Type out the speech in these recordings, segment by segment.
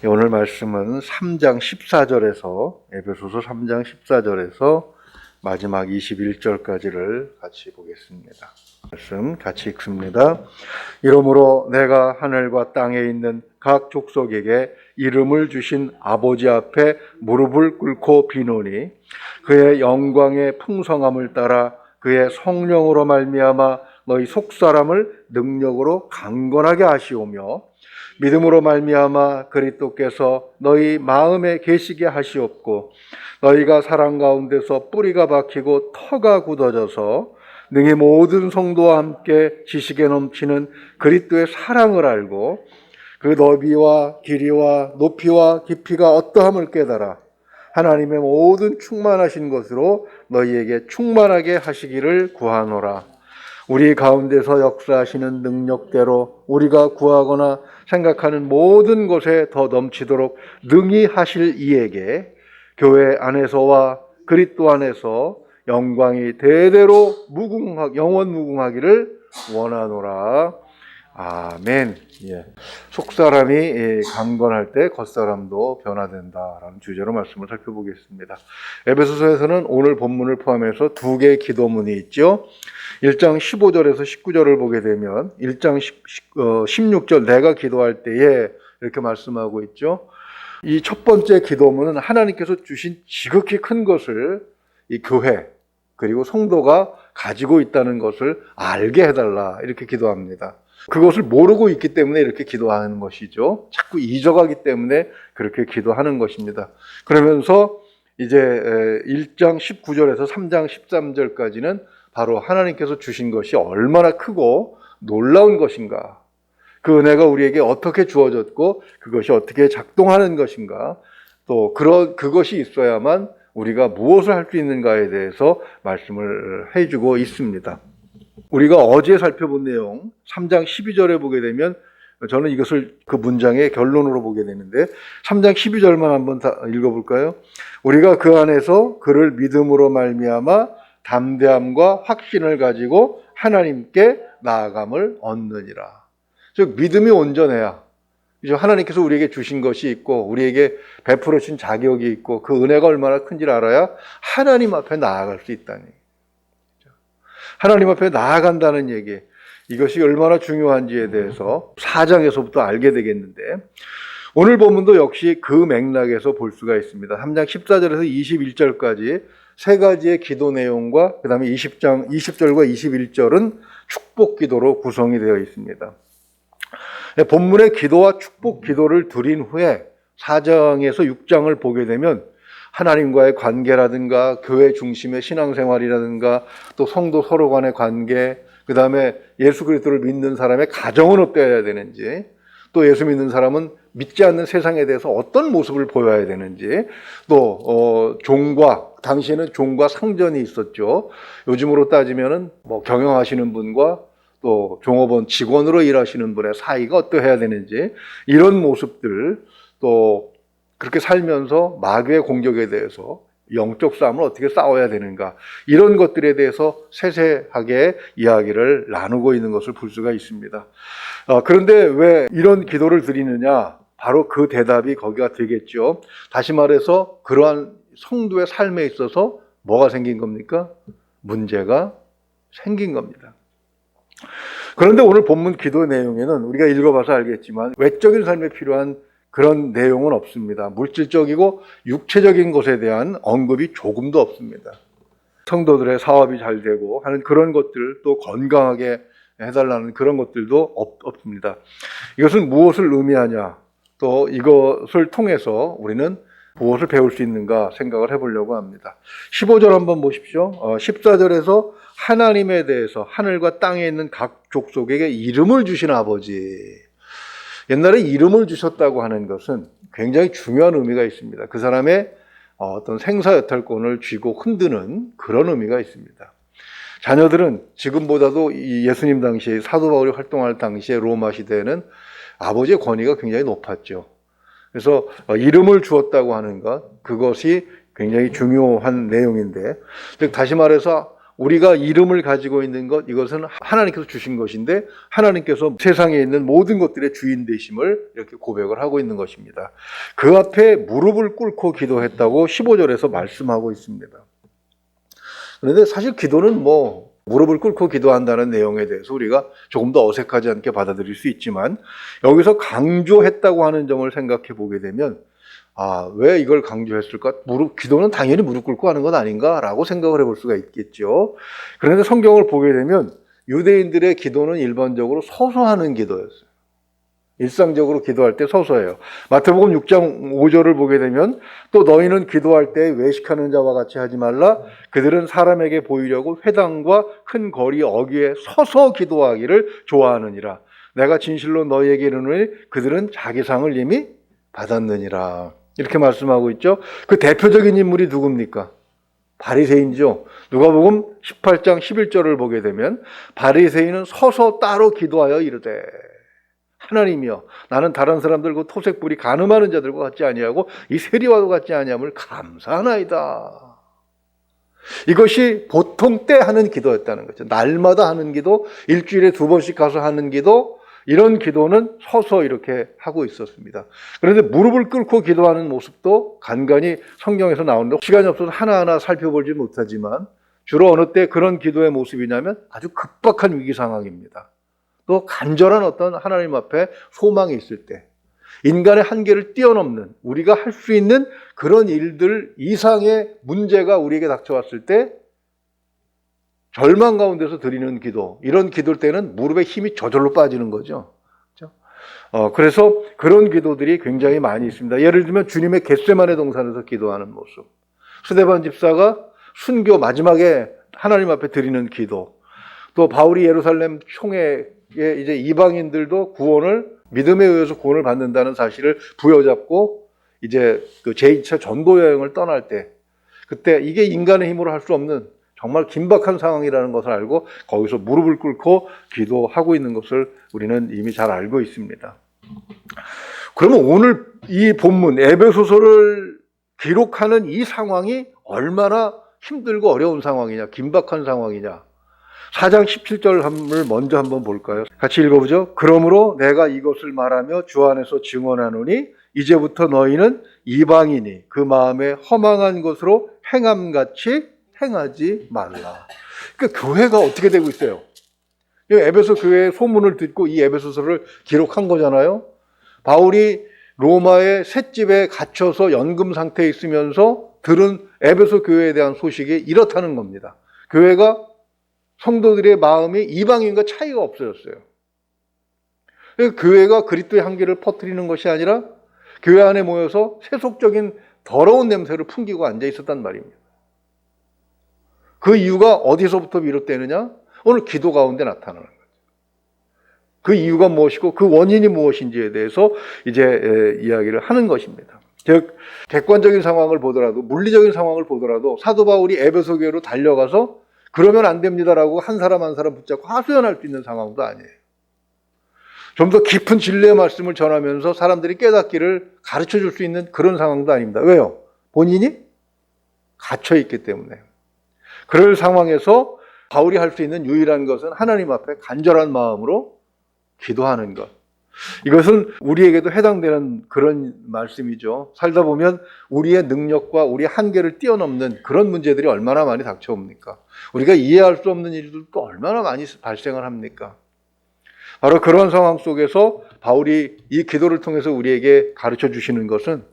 오늘 말씀은 3장 14절에서 에베소서 3장 14절에서 마지막 21절까지를 같이 보겠습니다. 말씀 같이 읽습니다. 이러므로 내가 하늘과 땅에 있는 각 족속에게 이름을 주신 아버지 앞에 무릎을 꿇고 비노니 그의 영광의 풍성함을 따라 그의 성령으로 말미암아 너희 속사람을 능력으로 강건하게 하시오며 믿음으로 말미암아 그리스도께서 너희 마음에 계시게 하시옵고 너희가 사랑 가운데서 뿌리가 박히고 터가 굳어져서 능히 모든 성도와 함께 지식에 넘치는 그리스도의 사랑을 알고 그 너비와 길이와 높이와 깊이가 어떠함을 깨달아 하나님의 모든 충만하신 것으로 너희에게 충만하게 하시기를 구하노라. 우리 가운데서 역사하시는 능력대로 우리가 구하거나 생각하는 모든 것에 더 넘치도록 능히 하실 이에게 교회 안에서와 그리스도 안에서 영광이 대대로 영원 무궁하기를 원하노라. 아멘. 속사람이 강건할 때 겉사람도 변화된다라는 주제로 말씀을 살펴보겠습니다. 에베소서에서는 오늘 본문을 포함해서 두 개의 기도문이 있죠. 1장 15절에서 19절을 보게 되면 1장 16절 내가 기도할 때에 이렇게 말씀하고 있죠. 이 첫 번째 기도문은 하나님께서 주신 지극히 큰 것을 이 교회 그리고 성도가 가지고 있다는 것을 알게 해달라 이렇게 기도합니다. 그것을 모르고 있기 때문에 이렇게 기도하는 것이죠. 자꾸 잊어가기 때문에 그렇게 기도하는 것입니다. 그러면서 이제 1장 19절에서 3장 13절까지는 바로 하나님께서 주신 것이 얼마나 크고 놀라운 것인가, 그 은혜가 우리에게 어떻게 주어졌고 그것이 어떻게 작동하는 것인가, 또 그것이 있어야만 우리가 무엇을 할 수 있는가에 대해서 말씀을 해주고 있습니다. 우리가 어제 살펴본 내용 3장 12절에 보게 되면 저는 이것을 그 문장의 결론으로 보게 되는데 3장 12절만 한번 다 읽어볼까요? 우리가 그 안에서 그를 믿음으로 말미암아 담대함과 확신을 가지고 하나님께 나아감을 얻느니라. 즉 믿음이 온전해야 하나님께서 우리에게 주신 것이 있고 우리에게 베풀어 주신 자격이 있고 그 은혜가 얼마나 큰지를 알아야 하나님 앞에 나아갈 수 있다니. 하나님 앞에 나아간다는 얘기, 이것이 얼마나 중요한지에 대해서 4장에서부터 알게 되겠는데 오늘 본문도 역시 그 맥락에서 볼 수가 있습니다. 3장 14절에서 21절까지 세 가지의 기도 내용과 그 다음에 20절과 21절은 축복 기도로 구성이 되어 있습니다. 본문의 기도와 축복 기도를 드린 후에 4장에서 6장을 보게 되면 하나님과의 관계라든가 교회 중심의 신앙생활이라든가 또 성도 서로 간의 관계, 그 다음에 예수 그리스도를 믿는 사람의 가정은 어때야 되는지, 또 예수 믿는 사람은 믿지 않는 세상에 대해서 어떤 모습을 보여야 되는지, 또 당시에는 종과 상전이 있었죠. 요즘으로 따지면은 경영하시는 분과 또 종업원 직원으로 일하시는 분의 사이가 어떠해야 되는지, 이런 모습들, 또 그렇게 살면서 마귀의 공격에 대해서 영적 싸움을 어떻게 싸워야 되는가, 이런 것들에 대해서 세세하게 이야기를 나누고 있는 것을 볼 수가 있습니다. 그런데 왜 이런 기도를 드리느냐? 바로 그 대답이 거기가 되겠죠. 다시 말해서 그러한 성도의 삶에 있어서 뭐가 생긴 겁니까? 문제가 생긴 겁니다. 그런데 오늘 본문 기도 내용에는 우리가 읽어봐서 알겠지만 외적인 삶에 필요한 그런 내용은 없습니다. 물질적이고 육체적인 것에 대한 언급이 조금도 없습니다. 성도들의 사업이 잘 되고 하는 그런 것들, 또 건강하게 해달라는 그런 것들도 없습니다. 이것은 무엇을 의미하냐, 또 이것을 통해서 우리는 무엇을 배울 수 있는가 생각을 해보려고 합니다. 15절 한번 보십시오. 14절에서 하나님에 대해서 하늘과 땅에 있는 각 족속에게 이름을 주신 아버지, 옛날에 이름을 주셨다고 하는 것은 굉장히 중요한 의미가 있습니다. 그 사람의 어떤 생사여탈권을 쥐고 흔드는 그런 의미가 있습니다. 자녀들은 지금보다도 예수님 당시에 사도 바울이 활동할 당시에 로마 시대에는 아버지의 권위가 굉장히 높았죠. 그래서 이름을 주었다고 하는 것, 그것이 굉장히 중요한 내용인데, 즉 다시 말해서 우리가 이름을 가지고 있는 것, 이것은 하나님께서 주신 것인데 하나님께서 세상에 있는 모든 것들의 주인 되심을 이렇게 고백을 하고 있는 것입니다. 그 앞에 무릎을 꿇고 기도했다고 15절에서 말씀하고 있습니다. 그런데 사실 기도는 무릎을 꿇고 기도한다는 내용에 대해서 우리가 조금 더 어색하지 않게 받아들일 수 있지만, 여기서 강조했다고 하는 점을 생각해 보게 되면 왜 이걸 강조했을까? 기도는 당연히 무릎 꿇고 하는 것 아닌가라고 생각을 해볼 수가 있겠죠. 그런데 성경을 보게 되면 유대인들의 기도는 일반적으로 서서 하는 기도였어요. 일상적으로 기도할 때 서서해요. 마태복음 6장 5절을 보게 되면 또 너희는 기도할 때 외식하는 자와 같이 하지 말라. 그들은 사람에게 보이려고 회당과 큰 거리 어귀에 서서 기도하기를 좋아하느니라. 내가 진실로 너희에게 이르노니 그들은 자기 상을 이미 받았느니라. 이렇게 말씀하고 있죠. 그 대표적인 인물이 누굽니까? 바리새인이죠. 누가복음 18장 11절을 보게 되면 바리새인은 서서 따로 기도하여 이르되 하나님이여 나는 다른 사람들과 토색불이 간음하는 자들과 같지 아니하고 이 세리와도 같지 아니함을 감사하나이다. 이것이 보통 때 하는 기도였다는 거죠. 날마다 하는 기도, 일주일에 2번씩 가서 하는 기도, 이런 기도는 서서 이렇게 하고 있었습니다. 그런데 무릎을 꿇고 기도하는 모습도 간간히 성경에서 나오는데 시간이 없어서 하나하나 살펴보지 못하지만 주로 어느 때 그런 기도의 모습이냐면 아주 급박한 위기 상황입니다. 또 간절한 어떤 하나님 앞에 소망이 있을 때, 인간의 한계를 뛰어넘는 우리가 할 수 있는 그런 일들 이상의 문제가 우리에게 닥쳐왔을 때 절망 가운데서 드리는 기도, 이런 기도일 때는 무릎에 힘이 저절로 빠지는 거죠. 그래서 그런 기도들이 굉장히 많이 있습니다. 예를 들면 주님의 겟세마네 동산에서 기도하는 모습, 스데반 집사가 순교 마지막에 하나님 앞에 드리는 기도, 또 바울이 예루살렘 총회에 이제 이방인들도 구원을 믿음에 의해서 구원을 받는다는 사실을 부여잡고 이제 그 제2차 전도 여행을 떠날 때, 그때 이게 인간의 힘으로 할 수 없는 정말 긴박한 상황이라는 것을 알고 거기서 무릎을 꿇고 기도하고 있는 것을 우리는 이미 잘 알고 있습니다. 그러면 오늘 이 본문 에베소서를 기록하는 이 상황이 얼마나 힘들고 어려운 상황이냐, 긴박한 상황이냐. 4장 17절을 먼저 한번 볼까요? 같이 읽어보죠. 그러므로 내가 이것을 말하며 주 안에서 증언하노니 이제부터 너희는 이방인이 그 마음에 허망한 것으로 행함같이 행하지 말라. 그러니까 교회가 어떻게 되고 있어요? 에베소 교회의 소문을 듣고 이 에베소서를 기록한 거잖아요. 바울이 로마의 셋집에 갇혀서 연금 상태에 있으면서 들은 에베소 교회에 대한 소식이 이렇다는 겁니다. 교회가 성도들의 마음이 이방인과 차이가 없어졌어요. 교회가 그리스도의 향기를 퍼뜨리는 것이 아니라 교회 안에 모여서 세속적인 더러운 냄새를 풍기고 앉아 있었단 말입니다. 그 이유가 어디서부터 비롯되느냐? 오늘 기도 가운데 나타나는 거죠. 그 이유가 무엇이고 그 원인이 무엇인지에 대해서 이제 이야기를 하는 것입니다. 즉 객관적인 상황을 보더라도, 물리적인 상황을 보더라도 사도 바울이 에베소 교회로 달려가서 그러면 안 됩니다라고 한 사람 한 사람 붙잡고 하소연할 수 있는 상황도 아니에요. 좀 더 깊은 진리의 말씀을 전하면서 사람들이 깨닫기를 가르쳐 줄 수 있는 그런 상황도 아닙니다. 왜요? 본인이 갇혀 있기 때문에. 그럴 상황에서 바울이 할 수 있는 유일한 것은 하나님 앞에 간절한 마음으로 기도하는 것. 이것은 우리에게도 해당되는 그런 말씀이죠. 살다 보면 우리의 능력과 우리의 한계를 뛰어넘는 그런 문제들이 얼마나 많이 닥쳐옵니까? 우리가 이해할 수 없는 일들도 얼마나 많이 발생을 합니까? 바로 그런 상황 속에서 바울이 이 기도를 통해서 우리에게 가르쳐 주시는 것은,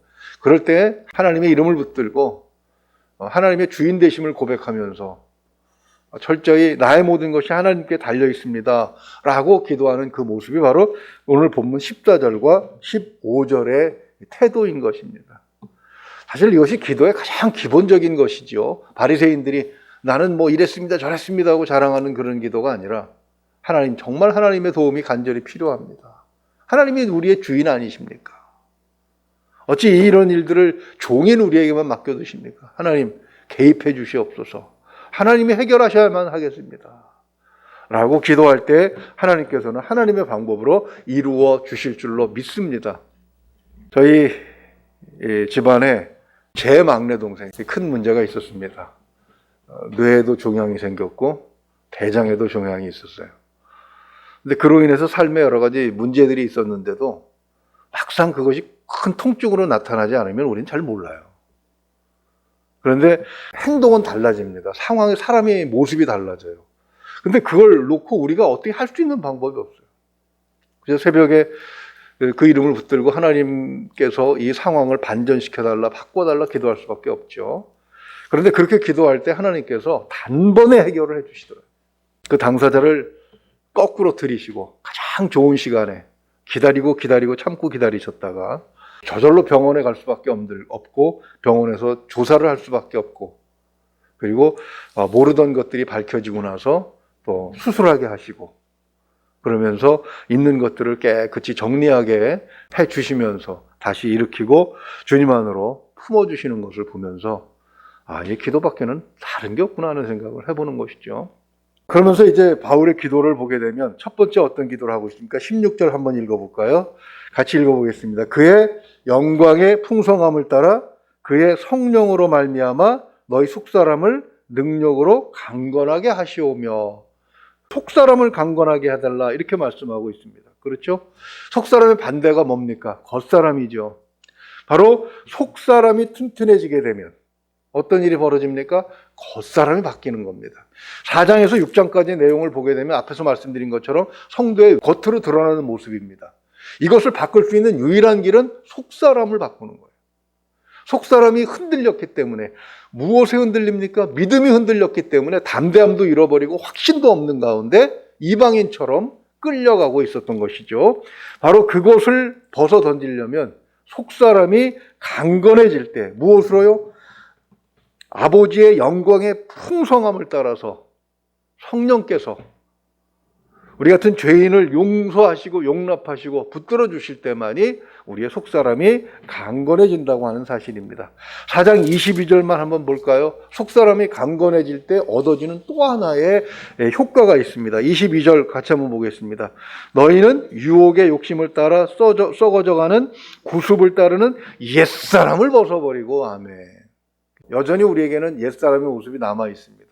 그럴 때 하나님의 이름을 붙들고 하나님의 주인 되심을 고백하면서 철저히 나의 모든 것이 하나님께 달려 있습니다 라고 기도하는 그 모습이 바로 오늘 본문 14절과 15절의 태도인 것입니다. 사실 이것이 기도의 가장 기본적인 것이죠. 바리새인들이 나는 이랬습니다 저랬습니다 하고 자랑하는 그런 기도가 아니라, 하나님, 정말 하나님의 도움이 간절히 필요합니다. 하나님이 우리의 주인 아니십니까? 어찌 이런 일들을 종인 우리에게만 맡겨두십니까? 하나님 개입해 주시옵소서. 하나님이 해결하셔야만 하겠습니다 라고 기도할 때 하나님께서는 하나님의 방법으로 이루어 주실 줄로 믿습니다. 저희 집안에 제 막내 동생이 큰 문제가 있었습니다. 뇌에도 종양이 생겼고 대장에도 종양이 있었어요. 근데 그로 인해서 삶에 여러 가지 문제들이 있었는데도 막상 그것이 큰 통증으로 나타나지 않으면 우리는 잘 몰라요. 그런데 행동은 달라집니다. 상황이, 사람의 모습이 달라져요. 근데 그걸 놓고 우리가 어떻게 할 수 있는 방법이 없어요. 그래서 새벽에 그 이름을 붙들고 하나님께서 이 상황을 반전시켜달라, 바꿔달라 기도할 수밖에 없죠. 그런데 그렇게 기도할 때 하나님께서 단번에 해결을 해주시더라고요. 그 당사자를 거꾸로 들이시고 가장 좋은 시간에 기다리고 참고 기다리셨다가 저절로 병원에 갈 수밖에 없고 병원에서 조사를 할 수밖에 없고 그리고 모르던 것들이 밝혀지고 나서 또 수술하게 하시고 그러면서 있는 것들을 깨끗이 정리하게 해주시면서 다시 일으키고 주님 안으로 품어주시는 것을 보면서 이 기도밖에는 다른 게 없구나 하는 생각을 해보는 것이죠. 그러면서 이제 바울의 기도를 보게 되면 첫 번째 어떤 기도를 하고 있습니까? 16절 한번 읽어볼까요? 같이 읽어보겠습니다. 그의 영광의 풍성함을 따라 그의 성령으로 말미암아 너희 속사람을 능력으로 강건하게 하시오며 속사람을 강건하게 해달라 이렇게 말씀하고 있습니다. 그렇죠? 속사람의 반대가 뭡니까? 겉사람이죠. 바로 속사람이 튼튼해지게 되면 어떤 일이 벌어집니까? 겉사람이 바뀌는 겁니다. 4장에서 6장까지의 내용을 보게 되면 앞에서 말씀드린 것처럼 성도의 겉으로 드러나는 모습입니다. 이것을 바꿀 수 있는 유일한 길은 속사람을 바꾸는 거예요. 속사람이 흔들렸기 때문에 무엇에 흔들립니까? 믿음이 흔들렸기 때문에 담대함도 잃어버리고 확신도 없는 가운데 이방인처럼 끌려가고 있었던 것이죠. 바로 그것을 벗어 던지려면 속사람이 강건해질 때 무엇으로요? 아버지의 영광의 풍성함을 따라서 성령께서 우리 같은 죄인을 용서하시고 용납하시고 붙들어 주실 때만이 우리의 속사람이 강건해진다고 하는 사실입니다. 4장 22절만 한번 볼까요? 속사람이 강건해질 때 얻어지는 또 하나의 효과가 있습니다. 22절 같이 한번 보겠습니다. 너희는 유혹의 욕심을 따라 썩어져가는 구습을 따르는 옛사람을 벗어버리고 아멘. 여전히 우리에게는 옛사람의 모습이 남아 있습니다.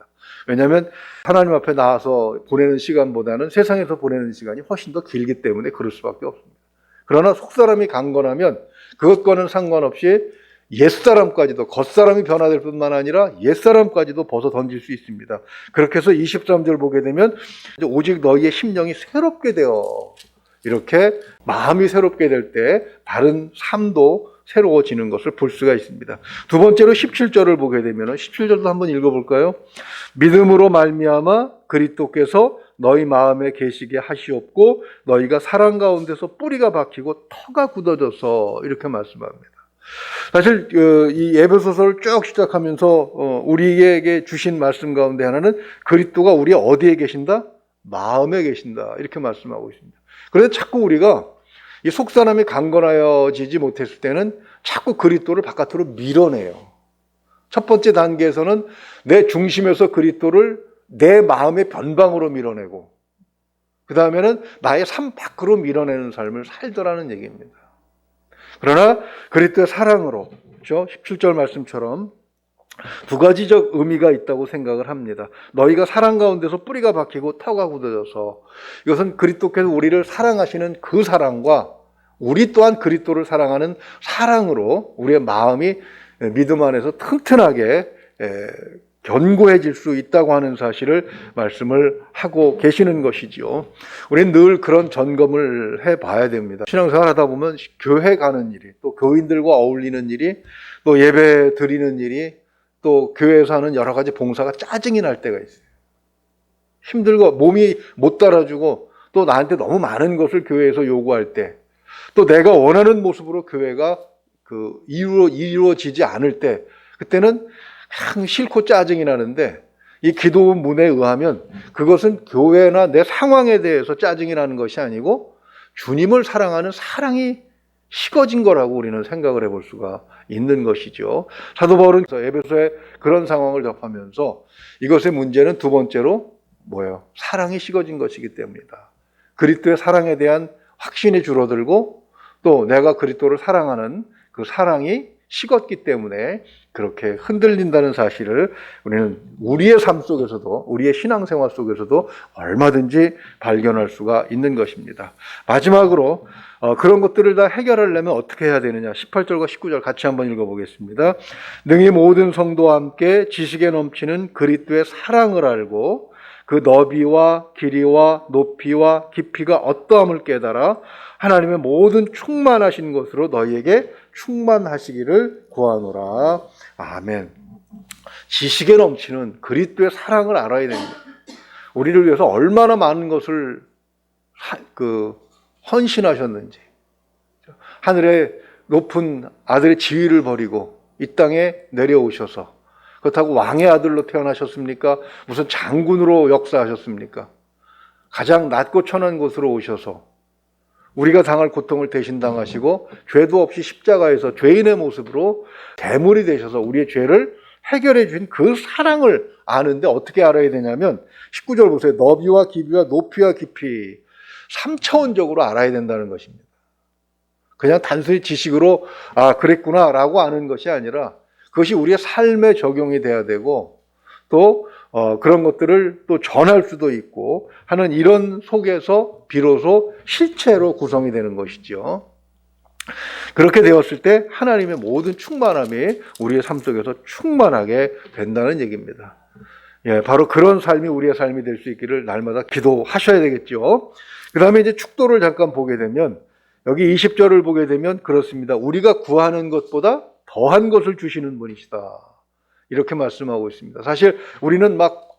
왜냐하면 하나님 앞에 나와서 보내는 시간보다는 세상에서 보내는 시간이 훨씬 더 길기 때문에 그럴 수밖에 없습니다. 그러나 속사람이 강건하면 그것과는 상관없이 옛사람까지도 겉사람이 변화될 뿐만 아니라 옛사람까지도 벗어 던질 수 있습니다. 그렇게 해서 23절 보게 되면 오직 너희의 심령이 새롭게 되어 이렇게 마음이 새롭게 될 때 다른 삶도 새로워지는 것을 볼 수가 있습니다. 두 번째로 17절을 보게 되면 17절도 한번 읽어볼까요? 믿음으로 말미암아 그리스도께서 너희 마음에 계시게 하시옵고 너희가 사랑 가운데서 뿌리가 박히고 터가 굳어져서 이렇게 말씀합니다. 사실 이 에베소서를 쭉 시작하면서 우리에게 주신 말씀 가운데 하나는 그리스도가 우리 어디에 계신다? 마음에 계신다 이렇게 말씀하고 있습니다. 그런데 자꾸 우리가 이 속사람이 강건하여지지 못했을 때는 자꾸 그리스도를 바깥으로 밀어내요. 첫 번째 단계에서는 내 중심에서 그리스도를 내 마음의 변방으로 밀어내고 그 다음에는 나의 삶 밖으로 밀어내는 삶을 살더라는 얘기입니다. 그러나 그리스도의 사랑으로, 그렇죠? 17절 말씀처럼 두 가지적 의미가 있다고 생각을 합니다. 너희가 사랑 가운데서 뿌리가 박히고 터가 굳어져서 이것은 그리스도께서 우리를 사랑하시는 그 사랑과 우리 또한 그리스도를 사랑하는 사랑으로 우리의 마음이 믿음 안에서 튼튼하게 견고해질 수 있다고 하는 사실을 말씀을 하고 계시는 것이죠. 우리는 늘 그런 점검을 해봐야 됩니다. 신앙생활 하다 보면 교회 가는 일이, 또 교인들과 어울리는 일이, 또 예배 드리는 일이, 또 교회에서 하는 여러 가지 봉사가 짜증이 날 때가 있어요. 힘들고 몸이 못 따라주고 또 나한테 너무 많은 것을 교회에서 요구할 때, 또 내가 원하는 모습으로 교회가 이루어지지 않을 때, 그때는 그냥 싫고 짜증이 나는데 이 기도문에 의하면 그것은 교회나 내 상황에 대해서 짜증이 나는 것이 아니고 주님을 사랑하는 사랑이 식어진 거라고 우리는 생각을 해볼 수가 있는 것이죠. 사도 바울은 에베소의 그런 상황을 접하면서 이것의 문제는 두 번째로 뭐예요? 사랑이 식어진 것이기 때문이다. 그리스도의 사랑에 대한 확신이 줄어들고 또 내가 그리스도를 사랑하는 그 사랑이 식었기 때문에 그렇게 흔들린다는 사실을 우리는 우리의 삶 속에서도, 우리의 신앙생활 속에서도 얼마든지 발견할 수가 있는 것입니다. 마지막으로 그런 것들을 다 해결하려면 어떻게 해야 되느냐. 18절과 19절 같이 한번 읽어보겠습니다. 능히 모든 성도와 함께 지식에 넘치는 그리스도의 사랑을 알고 그 너비와 길이와 높이와 깊이가 어떠함을 깨달아 하나님의 모든 충만하신 것으로 너희에게 충만하시기를 구하노라. 아멘. 지식에 넘치는 그리스도의 사랑을 알아야 됩니다. 우리를 위해서 얼마나 많은 것을 헌신하셨는지, 하늘의 높은 아들의 지위를 버리고 이 땅에 내려오셔서, 그렇다고 왕의 아들로 태어나셨습니까? 무슨 장군으로 역사하셨습니까? 가장 낮고 천한 곳으로 오셔서 우리가 당할 고통을 대신 당하시고 죄도 없이 십자가에서 죄인의 모습으로 대물이 되셔서 우리의 죄를 해결해 주신 그 사랑을 아는데 어떻게 알아야 되냐면 19절 보세요. 너비와 깊이와 높이와 깊이 3차원적으로 알아야 된다는 것입니다. 그냥 단순히 지식으로 그랬구나 라고 아는 것이 아니라 그것이 우리의 삶에 적용이 돼야 되고 또 그런 것들을 또 전할 수도 있고 하는 이런 속에서 비로소 실체로 구성이 되는 것이죠. 그렇게 되었을 때 하나님의 모든 충만함이 우리의 삶 속에서 충만하게 된다는 얘기입니다. 예, 바로 그런 삶이 우리의 삶이 될 수 있기를 날마다 기도하셔야 되겠죠. 그 다음에 이제 축도를 잠깐 보게 되면 여기 20절을 보게 되면 그렇습니다. 우리가 구하는 것보다 더한 것을 주시는 분이시다. 이렇게 말씀하고 있습니다. 사실 우리는 막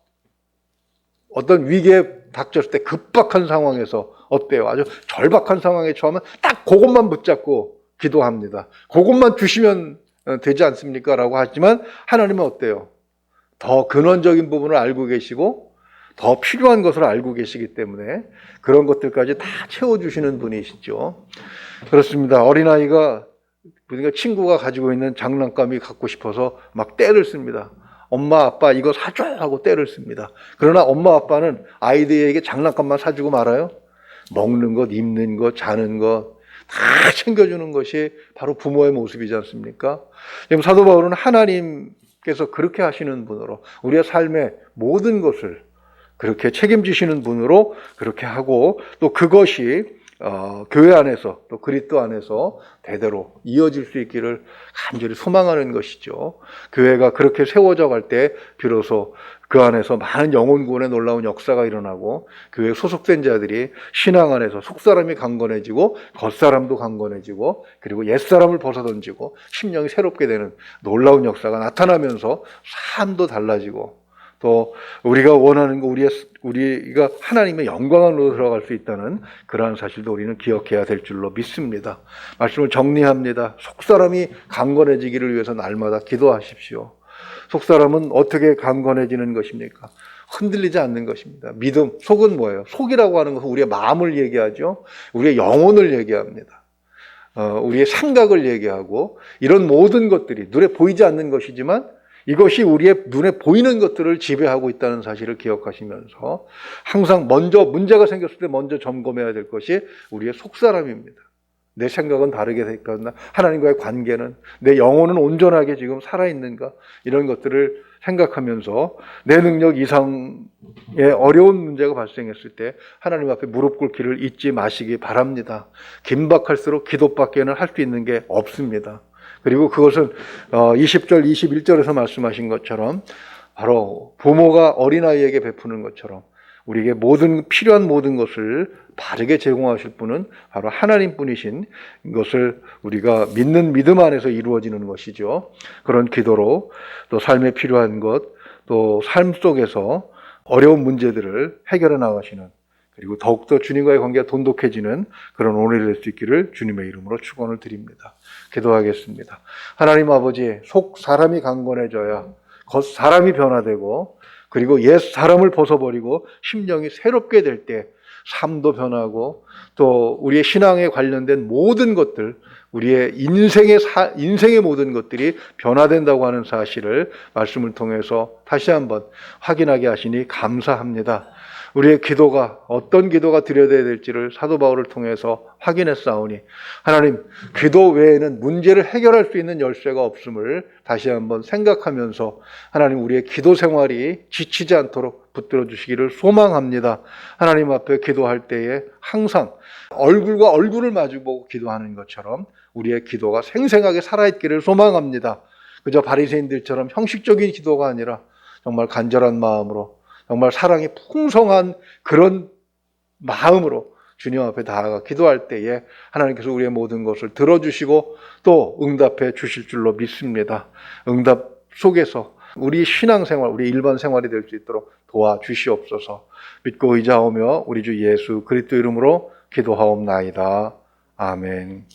어떤 위기에 닥쳤을 때 급박한 상황에서 어때요? 아주 절박한 상황에 처하면 딱 그것만 붙잡고 기도합니다. 그것만 주시면 되지 않습니까? 라고 하지만 하나님은 어때요? 더 근원적인 부분을 알고 계시고 더 필요한 것을 알고 계시기 때문에 그런 것들까지 다 채워주시는 분이시죠. 그렇습니다. 어린아이가 그러니까 친구가 가지고 있는 장난감이 갖고 싶어서 막 떼를 씁니다. 엄마 아빠 이거 사줘 하고 떼를 씁니다. 그러나 엄마 아빠는 아이들에게 장난감만 사주고 말아요. 먹는 것, 입는 것, 자는 것 다 챙겨주는 것이 바로 부모의 모습이지 않습니까? 지금 사도 바울은 하나님께서 그렇게 하시는 분으로 우리의 삶의 모든 것을 그렇게 책임지시는 분으로 그렇게 하고 또 그것이 교회 안에서 또 그리스도 안에서 대대로 이어질 수 있기를 간절히 소망하는 것이죠. 교회가 그렇게 세워져 갈 때 비로소 그 안에서 많은 영혼 구원의 놀라운 역사가 일어나고 교회에 소속된 자들이 신앙 안에서 속사람이 강건해지고 겉사람도 강건해지고 그리고 옛사람을 벗어던지고 심령이 새롭게 되는 놀라운 역사가 나타나면서 삶도 달라지고 또 우리가 원하는 거 우리가 하나님의 영광 안으로 들어갈 수 있다는 그러한 사실도 우리는 기억해야 될 줄로 믿습니다. 말씀을 정리합니다. 속사람이 강건해지기를 위해서 날마다 기도하십시오. 속사람은 어떻게 강건해지는 것입니까? 흔들리지 않는 것입니다. 믿음, 속은 뭐예요? 속이라고 하는 것은 우리의 마음을 얘기하죠. 우리의 영혼을 얘기합니다. 우리의 생각을 얘기하고 이런 모든 것들이 눈에 보이지 않는 것이지만 이것이 우리의 눈에 보이는 것들을 지배하고 있다는 사실을 기억하시면서 항상 먼저 문제가 생겼을 때 먼저 점검해야 될 것이 우리의 속사람입니다. 내 생각은 다르게 될까? 하나님과의 관계는 내 영혼은 온전하게 지금 살아있는가? 이런 것들을 생각하면서 내 능력 이상의 어려운 문제가 발생했을 때 하나님 앞에 무릎 꿇기를 잊지 마시기 바랍니다. 긴박할수록 기도밖에는 할 수 있는 게 없습니다. 그리고 그것은 20절, 21절에서 말씀하신 것처럼 바로 부모가 어린아이에게 베푸는 것처럼 우리에게 필요한 모든 것을 바르게 제공하실 분은 바로 하나님뿐이신 것을 우리가 믿는 믿음 안에서 이루어지는 것이죠. 그런 기도로 또 삶에 필요한 것, 또 삶 속에서 어려운 문제들을 해결해 나가시는 그리고 더욱더 주님과의 관계가 돈독해지는 그런 오늘이 될 수 있기를 주님의 이름으로 축원을 드립니다. 기도하겠습니다. 하나님 아버지, 속 사람이 강건해져야 겉 사람이 변화되고 그리고 옛 사람을 벗어버리고 심령이 새롭게 될 때 삶도 변하고 또 우리의 신앙에 관련된 모든 것들, 우리의 인생의 모든 것들이 변화된다고 하는 사실을 말씀을 통해서 다시 한번 확인하게 하시니 감사합니다. 우리의 기도가 어떤 기도가 드려야 될지를 사도 바울을 통해서 확인했사오니 하나님, 기도 외에는 문제를 해결할 수 있는 열쇠가 없음을 다시 한번 생각하면서 하나님, 우리의 기도 생활이 지치지 않도록 붙들어 주시기를 소망합니다. 하나님 앞에 기도할 때에 항상 얼굴과 얼굴을 마주보고 기도하는 것처럼 우리의 기도가 생생하게 살아있기를 소망합니다. 그저 바리새인들처럼 형식적인 기도가 아니라 정말 간절한 마음으로, 정말 사랑이 풍성한 그런 마음으로 주님 앞에 나아가 기도할 때에 하나님께서 우리의 모든 것을 들어주시고 또 응답해 주실 줄로 믿습니다. 응답 속에서 우리 신앙생활, 우리 일반 생활이 될 수 있도록 도와주시옵소서. 믿고 의지하오며 우리 주 예수 그리스도 이름으로 기도하옵나이다. 아멘.